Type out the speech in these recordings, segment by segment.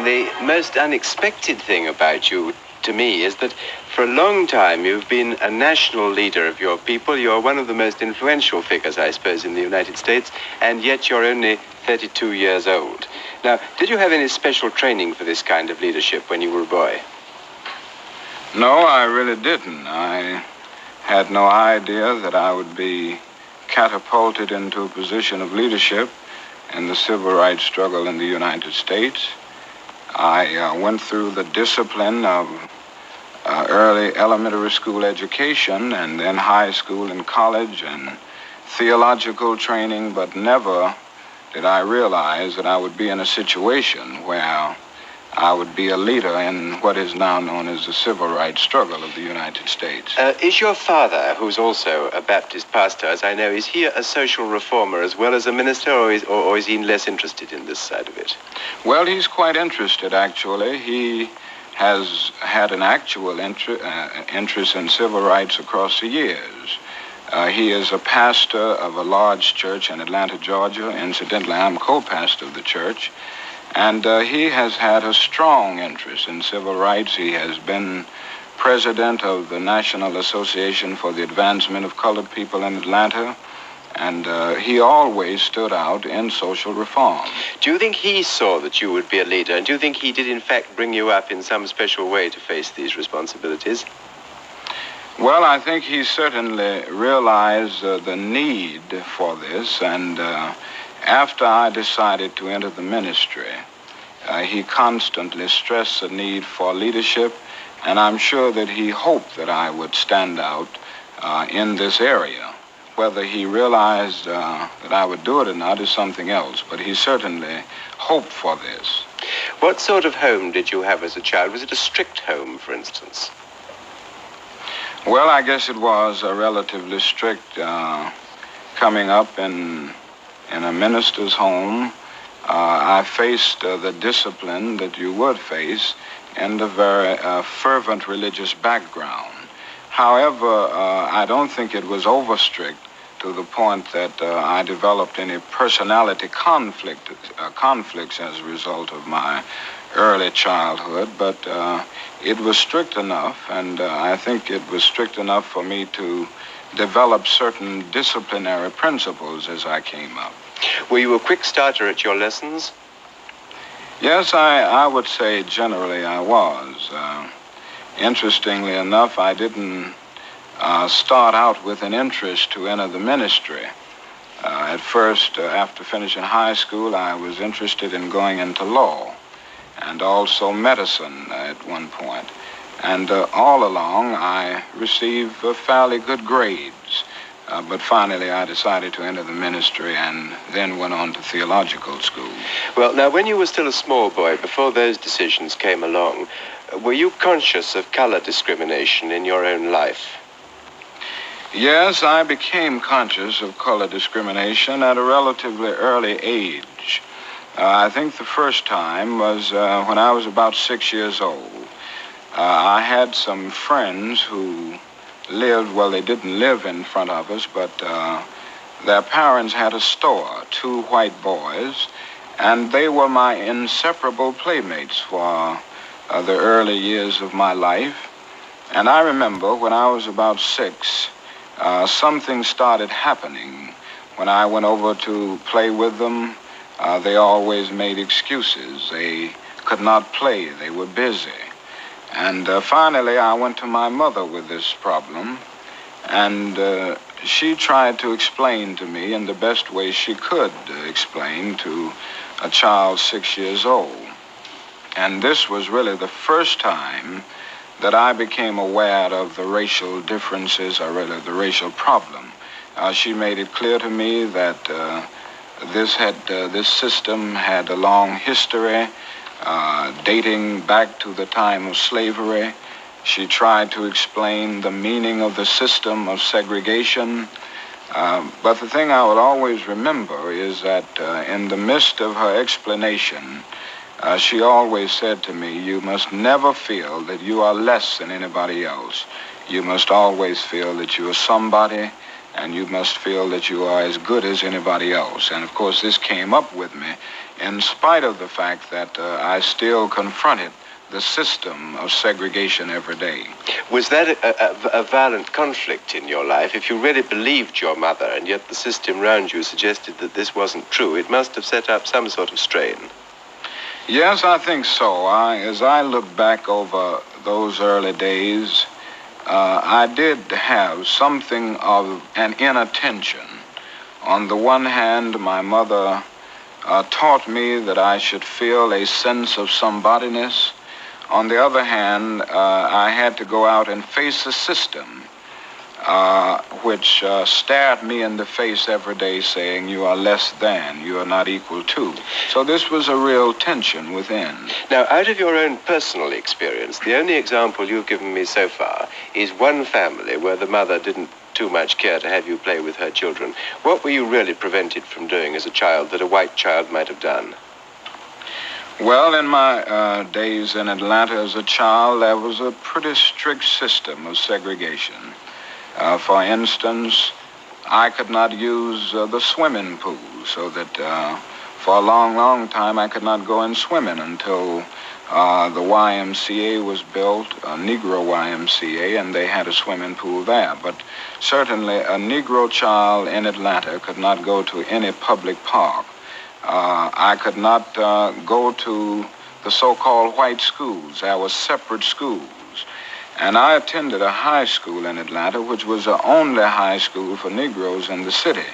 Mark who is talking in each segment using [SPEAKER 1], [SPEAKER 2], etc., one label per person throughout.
[SPEAKER 1] the most unexpected thing about you, to me, is that for a long time you've been a national leader of your people. You're one of the most influential figures, I suppose, in the United States, and yet you're only 32 years old. Now, did you have any special training for this kind of leadership when you were a boy?
[SPEAKER 2] No, I really didn't. I had no idea that I would be catapulted into a position of leadership in the civil rights struggle in the United States. I went through the discipline of early elementary school education and then high school and college and theological training, but never did I realize that I would be in a situation where I would be a leader in what is now known as the civil rights struggle of the United States.
[SPEAKER 1] Is your father, who's also a Baptist pastor, as I know, is he a social reformer as well as a minister, or is he less interested in this side of it?
[SPEAKER 2] Well, he's quite interested, actually. He has had an actual interest in civil rights across the years. He is a pastor of a large church in Atlanta, Georgia. Incidentally, I'm co-pastor of the church. And he has had a strong interest in civil rights. He has been president of the National Association for the Advancement of Colored People in Atlanta. And he always stood out in social reform.
[SPEAKER 1] Do you think he saw that you would be a leader? And do you think he did, in fact, bring you up in some special way to face these responsibilities?
[SPEAKER 2] Well, I think he certainly realized the need for this. And after I decided to enter the ministry, he constantly stressed the need for leadership. And I'm sure that he hoped that I would stand out in this area. Whether he realized that I would do it or not is something else, but he certainly hoped for this.
[SPEAKER 1] What sort of home did you have as a child? Was it a strict home, for instance?
[SPEAKER 2] Well, I guess it was a relatively strict coming up in a minister's home. I faced the discipline that you would face in a very fervent religious background. However, I don't think it was over strict to the point that I developed any personality conflicts as a result of my early childhood, but it was strict enough, and I think it was strict enough for me to develop certain disciplinary principles as I came up.
[SPEAKER 1] Were you a quick starter at your lessons?
[SPEAKER 2] Yes, I would say generally I was. Interestingly enough, I didn't start out with an interest to enter the ministry. At first, after finishing high school, I was interested in going into law and also medicine at one point. And all along, I received fairly good grades. But finally, I decided to enter the ministry and then went on to theological school.
[SPEAKER 1] Well, now, when you were still a small boy, before those decisions came along, were you conscious of color discrimination in your own life?
[SPEAKER 2] Yes, I became conscious of color discrimination at a relatively early age. I think the first time was when I was about 6 years old. I had some friends who lived, well, they didn't live in front of us, but their parents had a store, 2 white boys, and they were my inseparable playmates for the early years of my life. And I remember when I was about 6, something started happening. When I went over to play with them, they always made excuses. They could not play. They were busy. And finally, I went to my mother with this problem, and she tried to explain to me in the best way she could explain to a child 6 years old. And this was really the first time that I became aware of the racial differences, or really the racial problem. She made it clear to me that this system had a long history, dating back to the time of slavery. She tried to explain the meaning of the system of segregation. But the thing I would always remember is that in the midst of her explanation, she always said to me, you must never feel that you are less than anybody else. You must always feel that you are somebody and you must feel that you are as good as anybody else. And of course, this came up with me in spite of the fact that I still confronted the system of segregation every day.
[SPEAKER 1] Was that a violent conflict in your life? If you really believed your mother, and yet the system around you suggested that this wasn't true, it must have set up some sort of strain.
[SPEAKER 2] Yes, I think so. As I look back over those early days, I did have something of an inattention. On the one hand, my mother taught me that I should feel a sense of somebodyness. On the other hand, I had to go out and face a system which stared me in the face every day saying, you are less than, you are not equal to. So this was a real tension within.
[SPEAKER 1] Now, out of your own personal experience, the only example you've given me so far is one family where the mother didn't too much care to have you play with her children. What were you really prevented from doing as a child that a white child might have done?
[SPEAKER 2] Well, in my days in Atlanta as a child, there was a pretty strict system of segregation. For instance, I could not use the swimming pool, so that for a long, long time I could not go in swimming until the YMCA was built, a Negro YMCA, and they had a swimming pool there. But certainly a Negro child in Atlanta could not go to any public park. I could not go to the so-called white schools. There were separate schools. And I attended a high school in Atlanta, which was the only high school for Negroes in the city.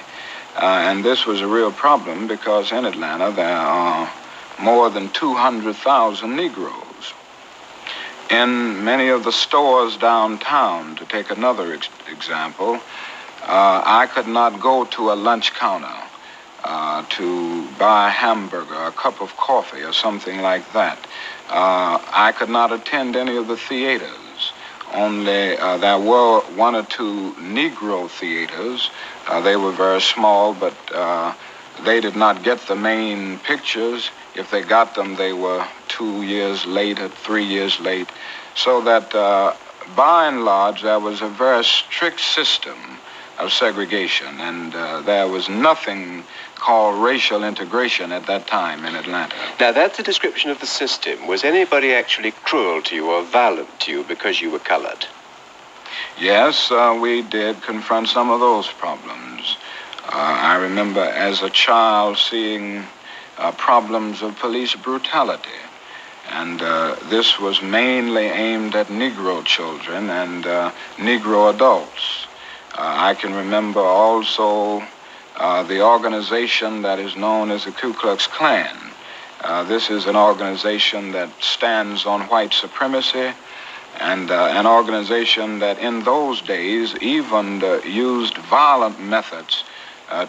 [SPEAKER 2] And this was a real problem because in Atlanta there are more than 200,000 Negroes. In many of the stores downtown, to take another example, I could not go to a lunch counter to buy a hamburger, a cup of coffee, or something like that. I could not attend any of the theaters. Only there were one or two Negro theaters. They were very small, but they did not get the main pictures. If they got them, they were 2 years late or 3 years late. So that by and large, there was a very strict system of segregation, and there was nothing called racial integration at that time in Atlanta.
[SPEAKER 1] Now, that's a description of the system. Was anybody actually cruel to you or violent to you because you were colored?
[SPEAKER 2] Yes, we did confront some of those problems. I remember as a child seeing problems of police brutality, and this was mainly aimed at Negro children and Negro adults. I can remember also the organization that is known as the Ku Klux Klan. This is an organization that stands on white supremacy, and an organization that in those days even used violent methods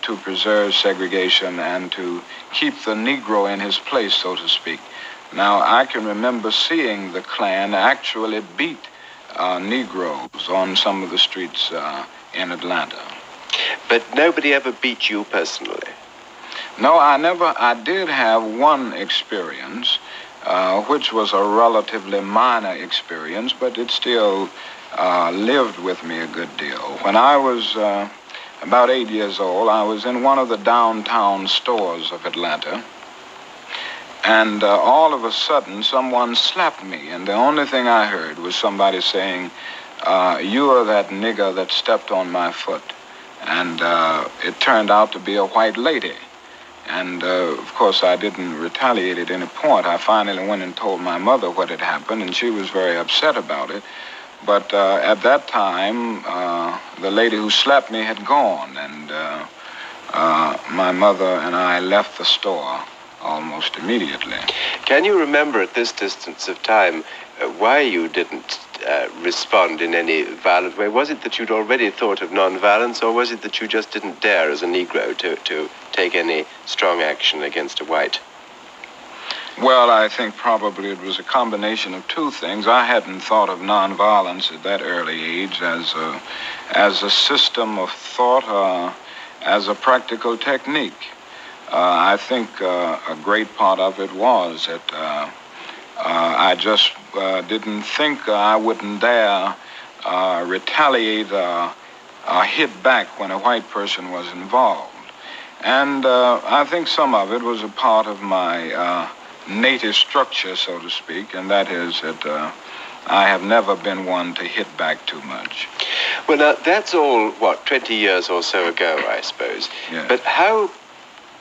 [SPEAKER 2] to preserve segregation and to keep the Negro in his place, so to speak. Now, I can remember seeing the Klan actually beat Negroes on some of the streets in Atlanta.
[SPEAKER 1] But nobody ever beat you personally?
[SPEAKER 2] No, I did have one experience, which was a relatively minor experience, but it still lived with me a good deal. When I was about 8 years old, I was in one of the downtown stores of Atlanta, and all of a sudden someone slapped me, and the only thing I heard was somebody saying, "You are that nigger that stepped on my foot." And it turned out to be a white lady. And of course, I didn't retaliate at any point. I finally went and told my mother what had happened, and she was very upset about it. But at that time, the lady who slapped me had gone, and my mother and I left the store almost immediately.
[SPEAKER 1] Can you remember at this distance of time why you didn't respond in any violent way? Was it that you'd already thought of nonviolence, or was it that you just didn't dare as a Negro to take any strong action against a white?
[SPEAKER 2] Well, I think probably it was a combination of two things. I hadn't thought of nonviolence at that early age as a system of thought, as a practical technique. I think a great part of it was that I just didn't think I wouldn't dare retaliate hit back when a white person was involved. And I think some of it was a part of my native structure, so to speak, and that is that I have never been one to hit back too much.
[SPEAKER 1] Well, that's all, 20 years or so ago, I suppose.
[SPEAKER 2] Yes.
[SPEAKER 1] But how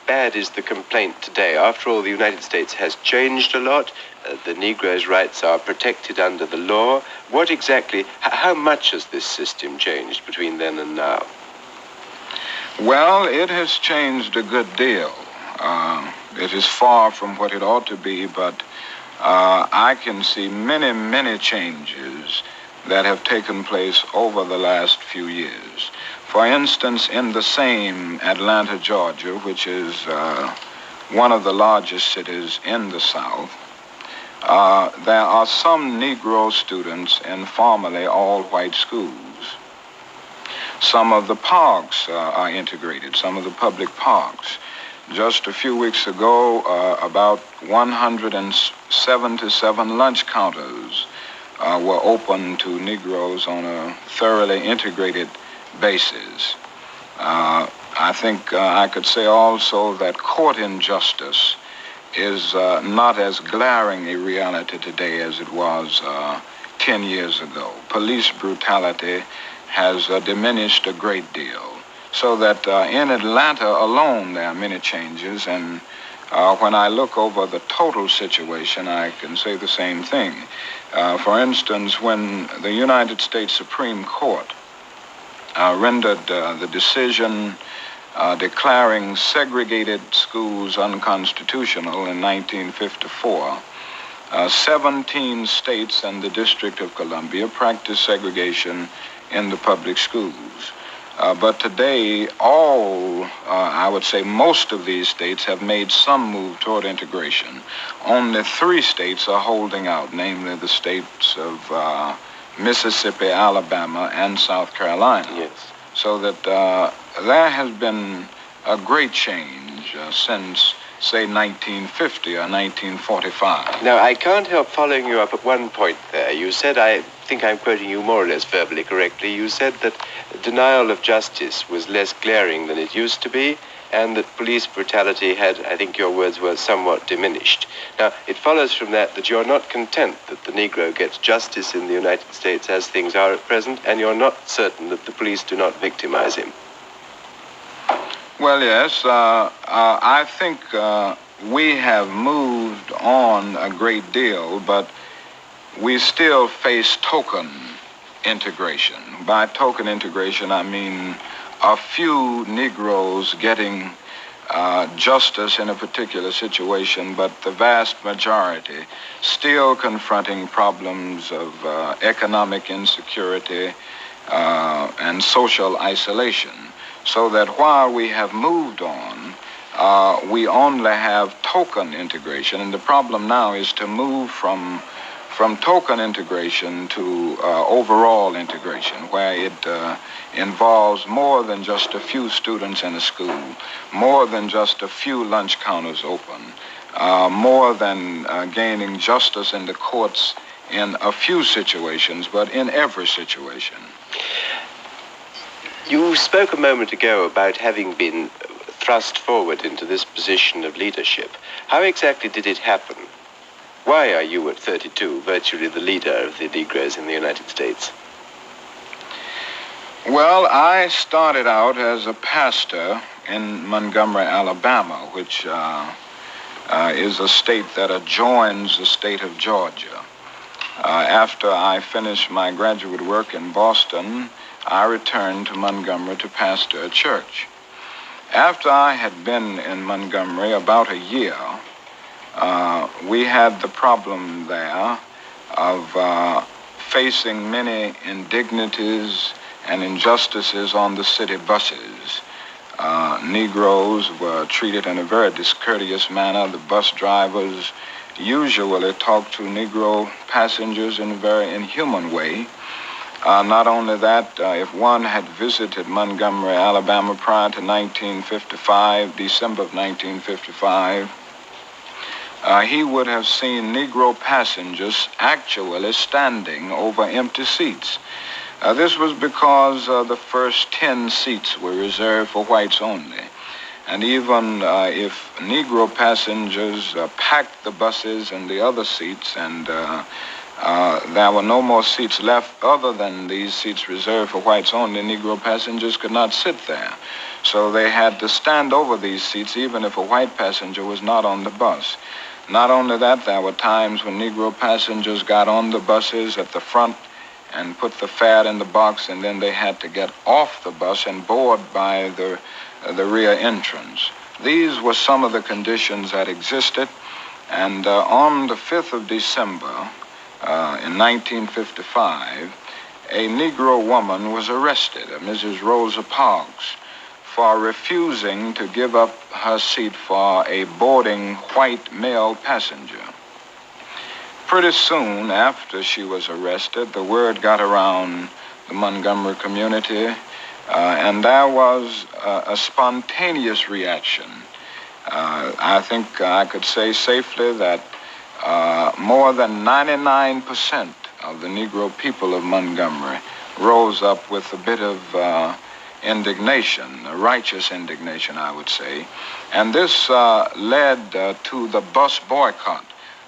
[SPEAKER 1] bad is the complaint today? After all, the United States has changed a lot. The Negro's rights are protected under the law. What exactly, how much has this system changed between then and now?
[SPEAKER 2] Well, it has changed a good deal. It is far from what it ought to be, but I can see many, many changes that have taken place over the last few years. For instance, in the same Atlanta, Georgia, which is one of the largest cities in the South, there are some Negro students in formerly all-white schools. Some of the parks are integrated, some of the public parks. Just a few weeks ago, about 177 lunch counters were open to Negroes on a thoroughly integrated basis. I think I could say also that court injustice is not as glaring a reality today as it was 10 years ago. Police brutality has diminished a great deal. So that in Atlanta alone, there are many changes, and when I look over the total situation, I can say the same thing. For instance, when the United States Supreme Court rendered the decision declaring segregated schools unconstitutional in 1954, 17 states and the District of Columbia practiced segregation in the public schools. But today, I would say most of these states have made some move toward integration. Only 3 states are holding out, namely the states of Mississippi, Alabama, and South Carolina.
[SPEAKER 1] Yes.
[SPEAKER 2] So that there has been a great change since, say, 1950 or 1945.
[SPEAKER 1] Now, I can't help following you up at one point there. You said, I think I'm quoting you more or less verbally correctly, you said that denial of justice was less glaring than it used to be, and that police brutality had, I think your words were, somewhat diminished. Now, it follows from that you're not content that the Negro gets justice in the United States as things are at present, and you're not certain that the police do not victimize him.
[SPEAKER 2] Well, yes, I think we have moved on a great deal, but we still face token integration. By token integration, I mean a few Negroes getting justice in a particular situation, but the vast majority still confronting problems of economic insecurity and social isolation. So that while we have moved on, we only have token integration, and the problem now is to move from token integration to overall integration, where it involves more than just a few students in a school, more than just a few lunch counters open, more than gaining justice in the courts in a few situations, but in every situation.
[SPEAKER 1] You spoke a moment ago about having been thrust forward into this position of leadership. How exactly did it happen? Why are you at 32 virtually the leader of the Negroes in the United States?
[SPEAKER 2] Well, I started out as a pastor in Montgomery, Alabama, which is a state that adjoins the state of Georgia. After I finished my graduate work in Boston, I returned to Montgomery to pastor a church. After I had been in Montgomery about a year, we had the problem there of facing many indignities and injustices on the city buses. Negroes were treated in a very discourteous manner. The bus drivers usually talked to Negro passengers in a very inhuman way. Not only that, if one had visited Montgomery, Alabama prior to 1955, December of 1955, he would have seen Negro passengers actually standing over empty seats. This was because the first 10 seats were reserved for whites only. And even if Negro passengers packed the buses and the other seats, and there were no more seats left other than these seats reserved for whites only, Negro passengers could not sit there. So they had to stand over these seats even if a white passenger was not on the bus. Not only that, there were times when Negro passengers got on the buses at the front and put the fare in the box, and then they had to get off the bus and board by the rear entrance. These were some of the conditions that existed, and on the 5th of December in 1955, a Negro woman was arrested, Mrs. Rosa Parks, for refusing to give up her seat for a boarding white male passenger. Pretty soon after she was arrested, the word got around the Montgomery community, and there was a spontaneous reaction. I think I could say safely that more than 99% of the Negro people of Montgomery rose up with a bit of indignation, a righteous indignation, I would say. And this led to the bus boycott.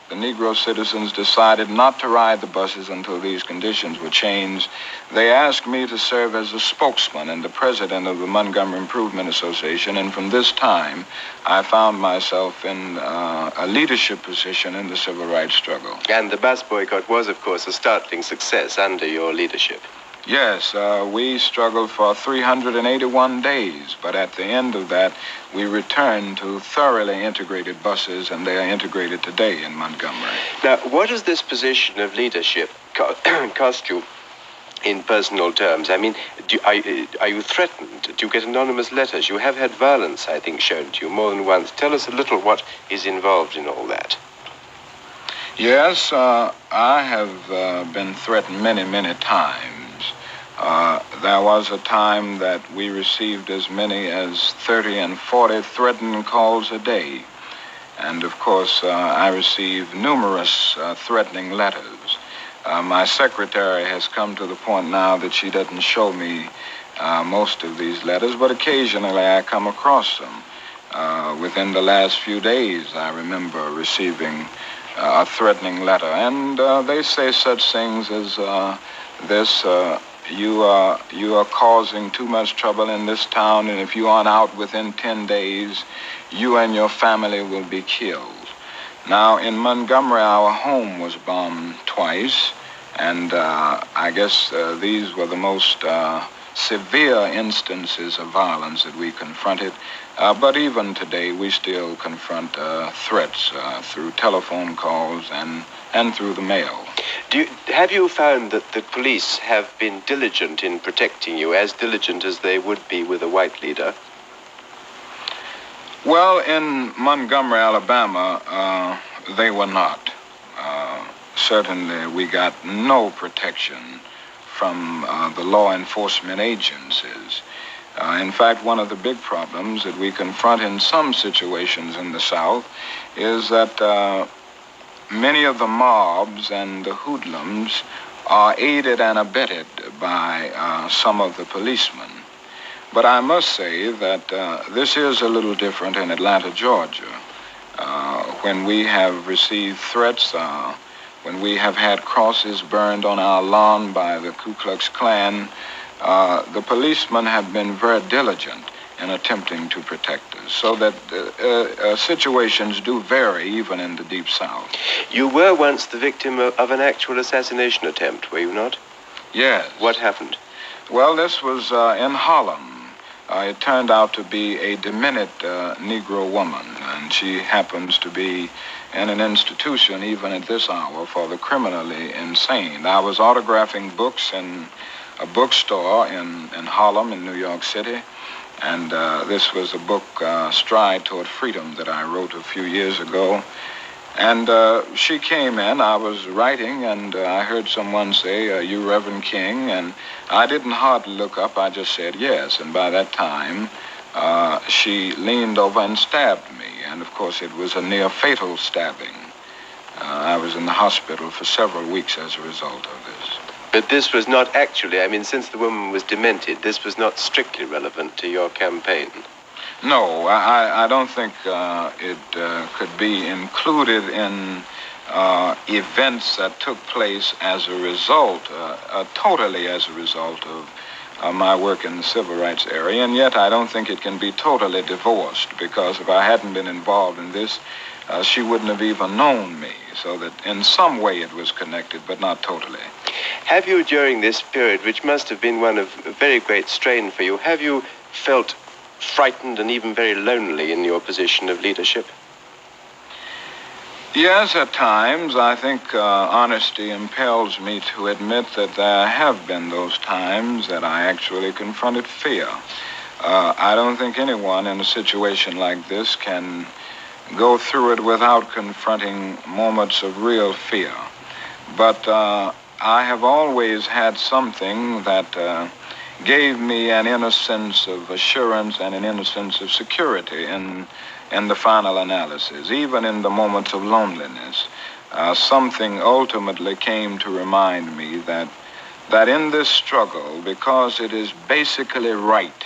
[SPEAKER 2] The Negro citizens decided not to ride the buses until these conditions were changed. They asked me to serve as a spokesman and the president of the Montgomery Improvement Association, and from this time, I found myself in a leadership position in the civil rights struggle.
[SPEAKER 1] And the bus boycott was, of course, a startling success under your leadership.
[SPEAKER 2] Yes, we struggled for 381 days, but at the end of that, we returned to thoroughly integrated buses, and they are integrated today in Montgomery.
[SPEAKER 1] Now, what does this position of leadership cost you in personal terms? I mean, are you threatened? Do you get anonymous letters? You have had violence, I think, shown to you more than once. Tell us a little what is involved in all that.
[SPEAKER 2] Yes, I have been threatened many, many times. There was a time that we received as many as 30 and 40 threatening calls a day. And of course, I received numerous threatening letters. My secretary has come to the point now that she doesn't show me most of these letters, but occasionally I come across them. Within the last few days, I remember receiving a threatening letter. And they say such things as this: you are causing too much trouble in this town, and if you aren't out within 10 days, you and your family will be killed. Now, in Montgomery, our home was bombed twice, and I guess these were the most severe instances of violence that we confronted. But even today, we still confront threats through telephone calls and through the mail.
[SPEAKER 1] Have you found that the police have been diligent in protecting you, as diligent as they would be with a white leader?
[SPEAKER 2] Well, in Montgomery, Alabama, they were not. Certainly, we got no protection from the law enforcement agencies. In fact, one of the big problems that we confront in some situations in the South is that many of the mobs and the hoodlums are aided and abetted by some of the policemen. But I must say that this is a little different in Atlanta, Georgia. When we have received threats, when we have had crosses burned on our lawn by the Ku Klux Klan, the policemen have been very diligent in attempting to protect us, so that situations do vary even in the Deep South.
[SPEAKER 1] You were once the victim of an actual assassination attempt, were you not?
[SPEAKER 2] Yes.
[SPEAKER 1] What happened?
[SPEAKER 2] Well, this was in Harlem. It turned out to be a demented Negro woman, and she happens to be in an institution even at this hour for the criminally insane. I was autographing books in a bookstore in Harlem in New York City, and this was a book, Stride Toward Freedom, that I wrote a few years ago. And she came in, I was writing, and I heard someone say, "You Reverend King?" And I didn't hardly look up, I just said yes. And by that time, she leaned over and stabbed me. And of course, it was a near fatal stabbing. I was in the hospital for several weeks as a result of this.
[SPEAKER 1] But this was not actually, I mean, since the woman was demented, this was not strictly relevant to your campaign.
[SPEAKER 2] No, I don't think it could be included in events that took place as a result, totally as a result of my work in the civil rights area, and yet I don't think it can be totally divorced, because if I hadn't been involved in this, she wouldn't have even known me, so that in some way it was connected, but not totally.
[SPEAKER 1] Have you, during this period, which must have been one of very great strain for you, have you felt frightened and even very lonely in your position of leadership?
[SPEAKER 2] Yes, at times. I think honesty impels me to admit that there have been those times that I actually confronted fear. I don't think anyone in a situation like this can go through it without confronting moments of real fear. But I have always had something that gave me an inner sense of assurance and an inner sense of security in the final analysis. Even in the moments of loneliness, something ultimately came to remind me that in this struggle, because it is basically right,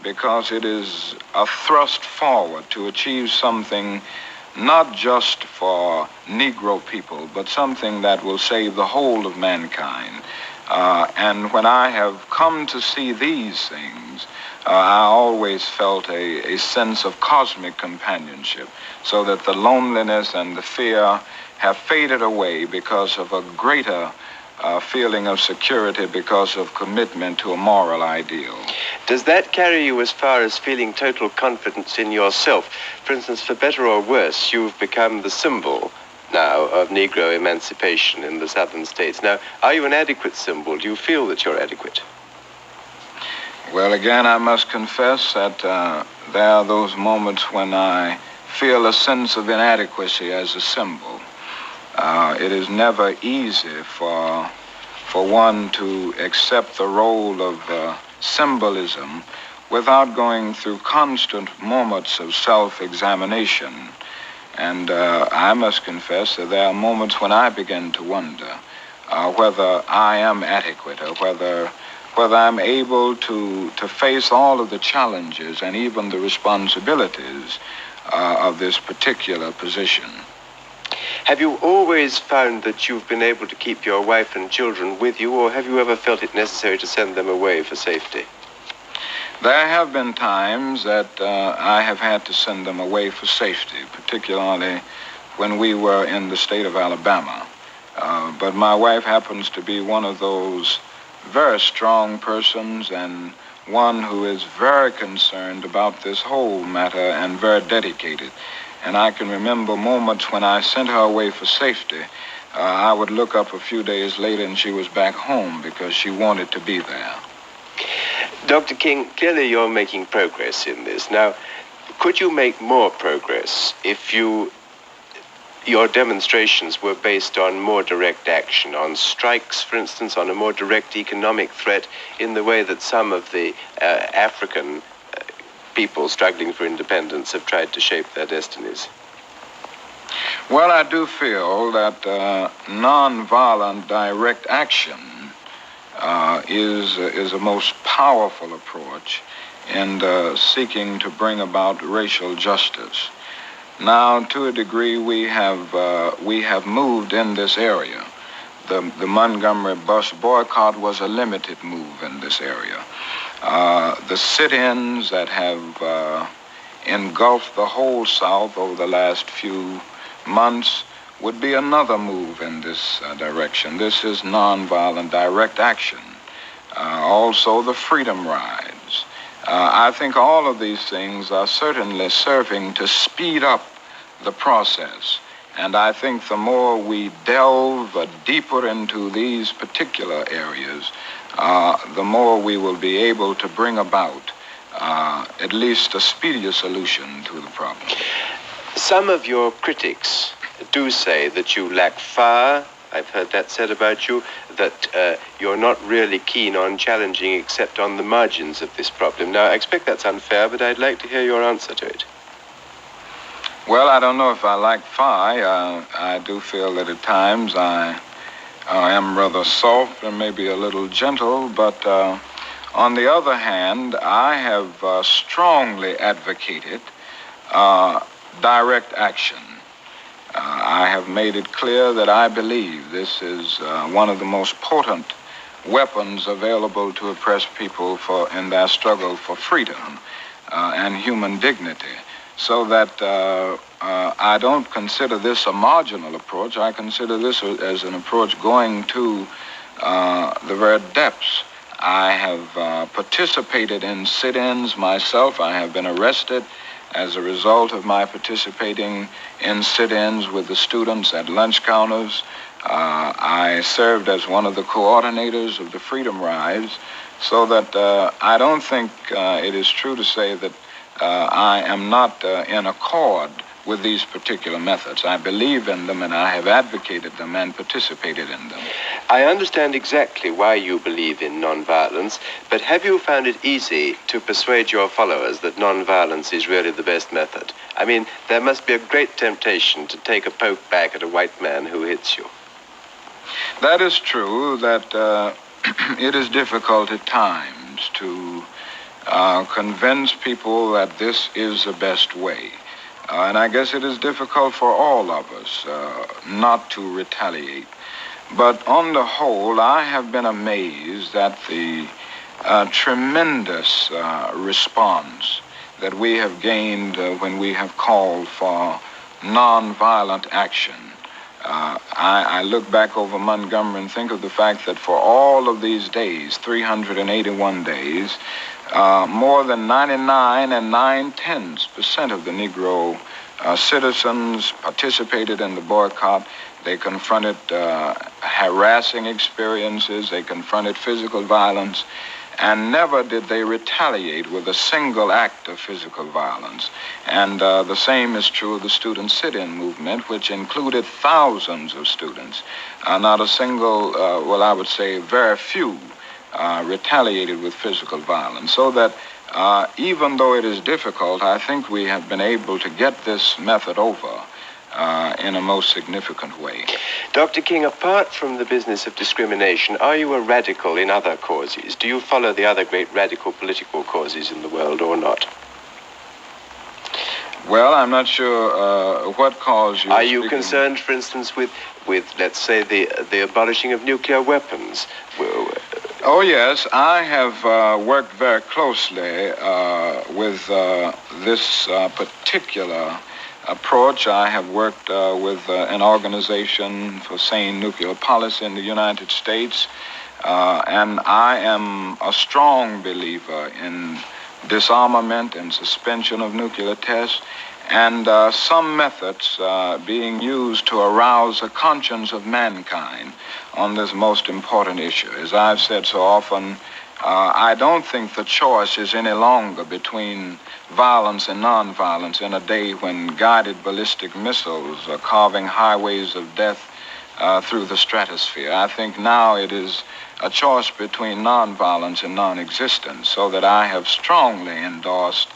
[SPEAKER 2] because it is a thrust forward to achieve something not just for Negro people, but something that will save the whole of mankind. And when I have come to see these things, I always felt a sense of cosmic companionship, so that the loneliness and the fear have faded away because of a greater feeling of security, because of commitment to a moral ideal.
[SPEAKER 1] Does that carry you as far as feeling total confidence in yourself? For instance, for better or worse, you've become the symbol now of Negro emancipation in the southern states. Now, are you an adequate symbol? Do you feel that you're adequate?
[SPEAKER 2] Well, again, I must confess that there are those moments when I feel a sense of inadequacy as a symbol. It is never easy for one to accept the role of symbolism without going through constant moments of self-examination. And I must confess that there are moments when I begin to wonder whether I am adequate, or whether I'm able to face all of the challenges and even the responsibilities of this particular position.
[SPEAKER 1] Have you always found that you've been able to keep your wife and children with you, or have you ever felt it necessary to send them away for safety?
[SPEAKER 2] There have been times that I have had to send them away for safety, particularly when we were in the state of Alabama. But my wife happens to be one of those very strong persons, and one who is very concerned about this whole matter and very dedicated. And I can remember moments when I sent her away for safety. I would look up a few days later and she was back home because she wanted to be there.
[SPEAKER 1] Dr. King, clearly you're making progress in this. Now, could you make more progress if your demonstrations were based on more direct action, on strikes, for instance, on a more direct economic threat, in the way that some of the African people struggling for independence have tried to shape their destinies?
[SPEAKER 2] Well, I do feel that nonviolent direct action is a most powerful approach in seeking to bring about racial justice. Now, to a degree, we have moved in this area. The Montgomery bus boycott was a limited move in this area. The sit-ins that have engulfed the whole South over the last few months would be another move in this direction. This is nonviolent direct action. Also, the freedom rides. I think all of these things are certainly serving to speed up the process. And I think the more we delve deeper into these particular areas, the more we will be able to bring about at least a speedier solution to the problem.
[SPEAKER 1] Some of your critics do say that you lack fire. I've heard that said about you, that you're not really keen on challenging except on the margins of this problem. Now, I expect that's unfair, but I'd like to hear your answer to it.
[SPEAKER 2] Well, I don't know if I lack fire. I do feel that at times I I am rather soft and maybe a little gentle, but on the other hand, I have strongly advocated direct action. I have made it clear that I believe this is one of the most potent weapons available to oppressed people in their struggle for freedom and human dignity. So that I don't consider this a marginal approach. I consider this as an approach going to the very depths. I have participated in sit-ins myself. I have been arrested as a result of my participating in sit-ins with the students at lunch counters. I served as one of the coordinators of the Freedom Rides, so that I don't think it is true to say that I am not in accord with these particular methods. I believe in them, and I have advocated them and participated in them.
[SPEAKER 1] I understand exactly why you believe in nonviolence, but have you found it easy to persuade your followers that nonviolence is really the best method? I mean, there must be a great temptation to take a poke back at a white man who hits you.
[SPEAKER 2] That is true, that it is difficult at times to convince people that this is the best way. And I guess it is difficult for all of us not to retaliate. But on the whole, I have been amazed at the tremendous response that we have gained when we have called for nonviolent action. I look back over Montgomery and think of the fact that for all of these days, 381 days, more than 99 9/10% of the Negro citizens participated in the boycott. They confronted harassing experiences. They confronted physical violence. And never did they retaliate with a single act of physical violence. And the same is true of the student sit-in movement, which included thousands of students. Not a single, I would say very few, retaliated with physical violence. So that even though it is difficult, I think we have been able to get this method over in a most significant way.
[SPEAKER 1] Dr. King, apart from the business of discrimination, are you a radical in other causes? Do you follow the other great radical political causes in the world or not?
[SPEAKER 2] Well, I'm not sure what cause you
[SPEAKER 1] are you concerned, for instance, with let's say, the abolishing of nuclear weapons?
[SPEAKER 2] Oh, yes. I have worked very closely with this particular approach. I have worked with an organization for sane nuclear policy in the United States, and I am a strong believer in disarmament and suspension of nuclear tests, and some methods being used to arouse the conscience of mankind on this most important issue. As I've said so often, I don't think the choice is any longer between violence and nonviolence in a day when guided ballistic missiles are carving highways of death through the stratosphere. I think now it is a choice between nonviolence and non-existence, so that I have strongly endorsed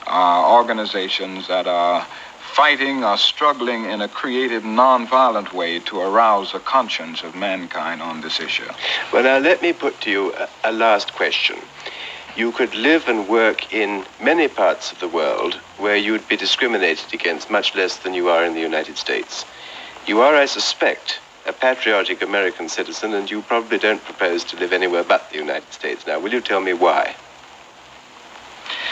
[SPEAKER 2] organizations that are fighting or struggling in a creative, nonviolent way to arouse the conscience of mankind on this issue.
[SPEAKER 1] Well, now let me put to you a last question. You could live and work in many parts of the world where you'd be discriminated against much less than you are in the United States. You are, I suspect, a patriotic American citizen, and you probably don't propose to live anywhere but the United States. Now, will you tell me why?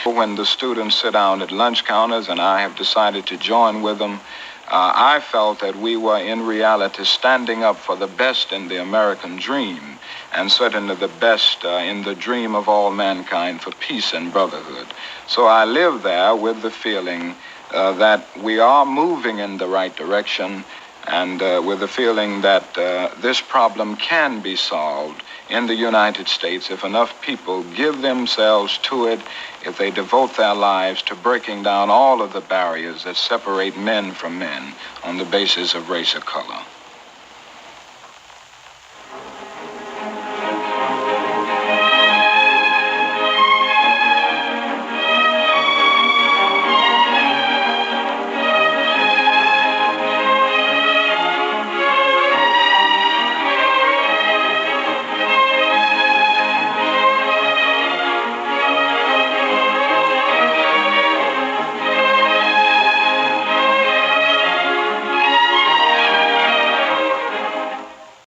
[SPEAKER 2] When the students sit down at lunch counters and I have decided to join with them, I felt that we were in reality standing up for the best in the American dream, and certainly the best in the dream of all mankind for peace and brotherhood. So I live there with the feeling that we are moving in the right direction, and with the feeling that this problem can be solved in the United States if enough people give themselves to it, if they devote their lives to breaking down all of the barriers that separate men from men on the basis of race or color.